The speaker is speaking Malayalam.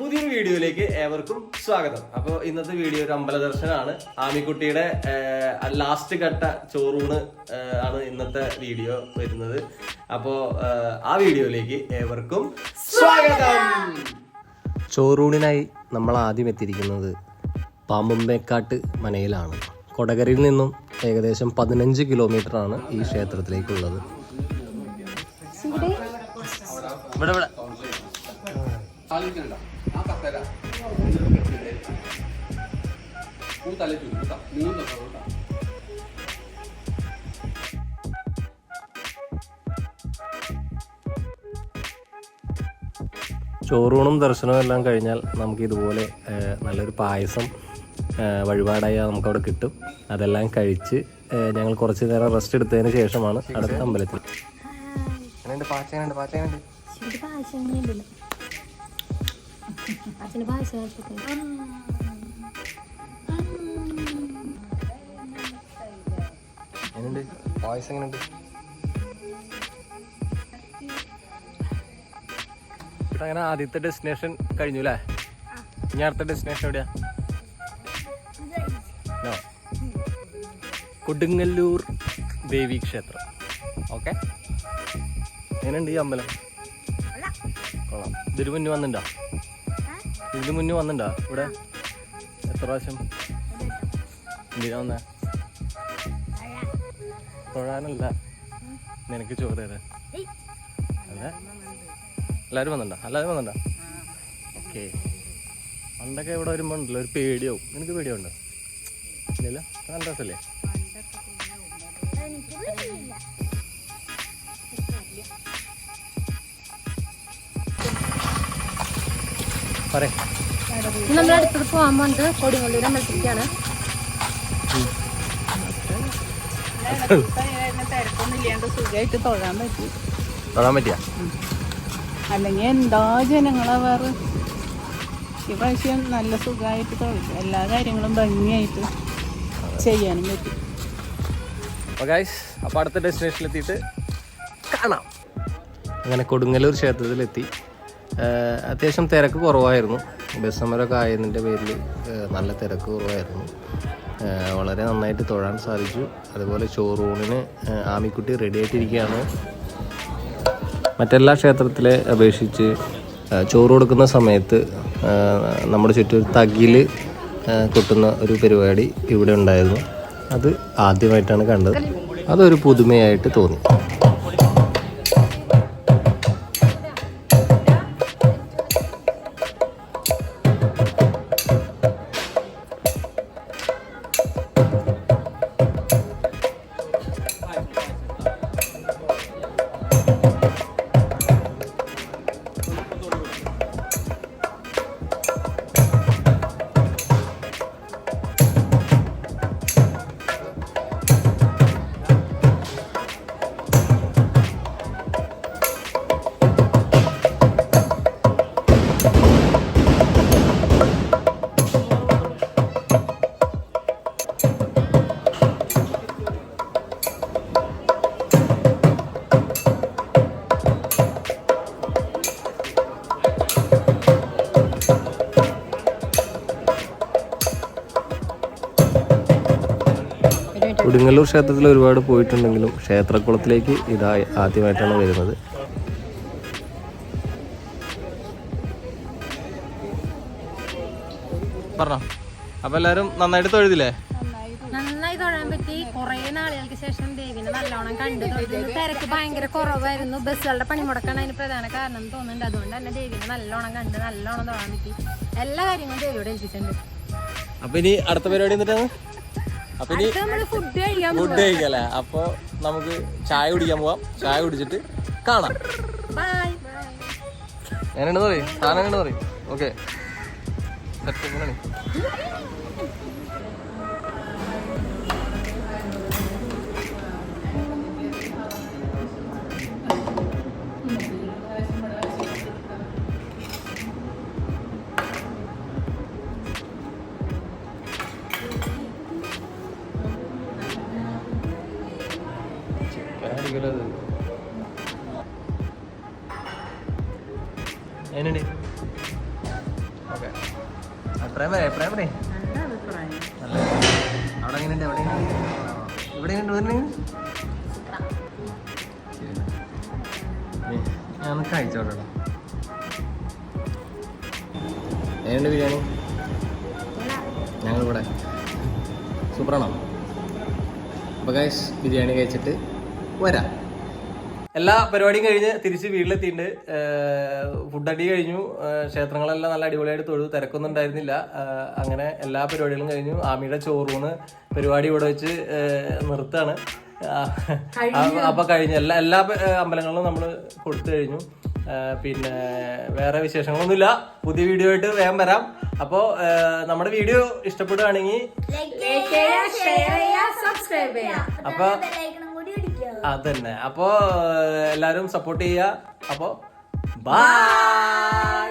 പുതിയൊരു വീഡിയോയിലേക്ക് ഏവർക്കും സ്വാഗതം. അപ്പോൾ ഇന്നത്തെ വീഡിയോ ഒരു അമ്പല ദർശനമാണ്. ആമിക്കുട്ടിയുടെ ലാസ്റ്റ് ഘട്ട ചോറൂണ് ആണ് ഇന്നത്തെ വീഡിയോ വരുന്നത്. അപ്പോൾ ആ വീഡിയോയിലേക്ക് ഏവർക്കും സ്വാഗതം. ചോറൂണിനായി നമ്മൾ ആദ്യം എത്തിയിരിക്കുന്നത് പാമ്പുംമേക്കാട്ട് മനയിലാണ്. കൊടകരയിൽ നിന്നും ഏകദേശം 15 കിലോമീറ്ററാണ് ഈ ക്ഷേത്രത്തിലേക്കുള്ളത്. ചോറൂണും ദർശനവും എല്ലാം കഴിഞ്ഞാൽ നമുക്ക് ഇതുപോലെ നല്ലൊരു പായസം വഴിപാടായി നമുക്കവിടെ കിട്ടും. അതെല്ലാം കഴിച്ച് ഞങ്ങൾ കുറച്ച് നേരം റെസ്റ്റ് എടുത്തതിന് ശേഷമാണ് അടുത്ത അമ്പലത്തിൽ. പായസം എങ്ങനെയുണ്ട്? അങ്ങനെ ആദ്യത്തെ ഡെസ്റ്റിനേഷൻ കഴിഞ്ഞു അല്ലേ? ഇനി അടുത്ത ഡെസ്റ്റിനേഷൻ എവിടെയാ? കൊടുങ്ങല്ലൂർ ദേവി ക്ഷേത്രം. ഓക്കെ, എങ്ങനെയുണ്ട് ഈ അമ്പലം? കൊള്ളാം. ഇതിന് മുന്നേ വന്നിട്ടുണ്ടോ? ഇതിന് മുന്നേ വന്നിട്ടുണ്ടോ ഇവിടെ? എത്ര പ്രാവശ്യം? എന്തിനാ വന്നേ? തൊഴാനല്ല, നിനക്ക് ചോറ് തരാൻ അല്ലേ? എല്ലാവരും വന്നിട്ടുണ്ടോ? എല്ലാവരും വന്നിട്ടുണ്ടോ? ഓക്കെ. പണ്ടൊക്കെ ഇവിടെ വരുമ്പോൾ ഉണ്ടല്ലോ ഒരു പേടിയാവും. നിനക്ക് പേടിയുണ്ടോ? ഇല്ലല്ലോ, നല്ല രസമല്ലേ? നമ്മൾ അടുത്തോട്ട് പോകാൻ പോകുന്നത് കൊടുങ്ങല്ലൂർ അമ്പലത്തിലേക്കാണ്. സുഖമായിട്ട് തൊഴാൻ പറ്റിയ അല്ലെങ്കിൽ എന്താ ജനങ്ങളാ വേറെ. ഈ പ്രാവശ്യം നല്ല സുഖമായിട്ട് തൊഴിച്ചു, എല്ലാ കാര്യങ്ങളും ഭംഗിയായിട്ട് ചെയ്യാനും പറ്റി. അപ്പോൾ അടുത്ത ഡെസ്റ്റിനേഷനിലെത്തിയിട്ട് കാണാം. അങ്ങനെ കൊടുങ്ങല്ലൂർ ക്ഷേത്രത്തിലെത്തി. അത്യാവശ്യം തിരക്ക് കുറവായിരുന്നു. ബസ് സമരമൊക്കെ ആയതിൻ്റെ പേരിൽ നല്ല തിരക്ക് കുറവായിരുന്നു. വളരെ നന്നായിട്ട് തൊഴാൻ സാധിച്ചു. അതുപോലെ ചോറൂണിന് ആമിക്കുട്ടി റെഡി ആയിട്ടിരിക്കുകയാണ്. മറ്റെല്ലാ ക്ഷേത്രത്തിലെ അപേക്ഷിച്ച് ചോറ് കൊടുക്കുന്ന സമയത്ത് നമ്മുടെ ചുറ്റും തകിൽ കൊട്ടുന്ന ഒരു പരിപാടി ഇവിടെ ഉണ്ടായിരുന്നു. അത് ആദ്യമായിട്ടാണ് കണ്ടത്. അതൊരു പുതുമയായിട്ട് തോന്നി. കൊടുങ്ങല്ലൂർ ക്ഷേത്രത്തിൽ ഒരുപാട് പോയിട്ടുണ്ടെങ്കിലും ക്ഷേത്രക്കുളത്തിലേക്ക് ഇതാ ആദ്യമായിട്ടാണ് വരുന്നത്. പറഞ്ഞോ. അപ്പൊ എല്ലാരും നന്നായിട്ട് തൊഴുതില്ലേ? നന്നായി തൊഴാൻ പറ്റി. കുറെ നാളുകൾക്ക് ശേഷം ദേവിനെ നല്ലോണം കണ്ടു തൊഴുതു. തിരക്ക് ഭയങ്കര കുറവായിരുന്നു. ബസ്സുകളുടെ പണിമുടക്കാണ് അതിന് പ്രധാന കാരണം തോന്നുന്നുണ്ട്. അതുകൊണ്ട് തന്നെ ദേവിനെ നല്ലോണം കണ്ട് നല്ലോണം തൊഴാൻ പറ്റി. എല്ലാ കാര്യങ്ങളും ദേവിയോട് ഏൽപ്പിച്ചിട്ടുണ്ട്. അപ്പൊ ഇനി അടുത്ത പരിപാടി എന്നിട്ടാണ്? അപ്പൊ ഇനി ഫുഡ് കഴിക്കല്ലേ? അപ്പൊ നമുക്ക് ചായ കുടിക്കാൻ പോവാം. ചായ കുടിച്ചിട്ട് കാണാം. ഞാനെന്ന് പറയും, താനെന്ന് പറയും. ഓക്കെ, എന്നുണ്ട് അഭിപ്രായം പറയാം നല്ല അവിടെ എങ്ങനെയുണ്ട് അവിടെ ഇവിടെ ഞാൻ കഴിച്ചോട്ടോ എങ്ങനെയുണ്ട് ബിരിയാണി ഞങ്ങളിവിടെ സൂപ്പറാണോ അപ്പോൾ ഗൈസ് ബിരിയാണി കഴിച്ചിട്ട് വരാം എല്ലാ പരിപാടിയും കഴിഞ്ഞ് തിരിച്ച് വീട്ടിലെത്തിയിട്ടുണ്ട് ഫുഡ് അടി കഴിഞ്ഞു ക്ഷേത്രങ്ങളെല്ലാം നല്ല അടിപൊളിയായിട്ട് തൊഴു തിരക്കൊന്നും ഉണ്ടായിരുന്നില്ല അങ്ങനെ എല്ലാ പരിപാടികളും കഴിഞ്ഞു ആമിയുടെ ചോറൂണ് പരിപാടി ഇവിടെ വെച്ച് നിർത്താണ് അപ്പൊ കഴിഞ്ഞ എല്ലാ അമ്പലങ്ങളിലും നമ്മൾ കൊടുത്തു കഴിഞ്ഞു പിന്നെ വേറെ വിശേഷങ്ങളൊന്നുമില്ല പുതിയ വീഡിയോ ആയിട്ട് വേഗം വരാം അപ്പോ നമ്മുടെ വീഡിയോ ഇഷ്ടപ്പെടുകയാണെങ്കിൽ അപ്പൊ അതന്നെ അപ്പോ എല്ലാരും സപ്പോർട്ട് ചെയ്യുക അപ്പോ ബൈ.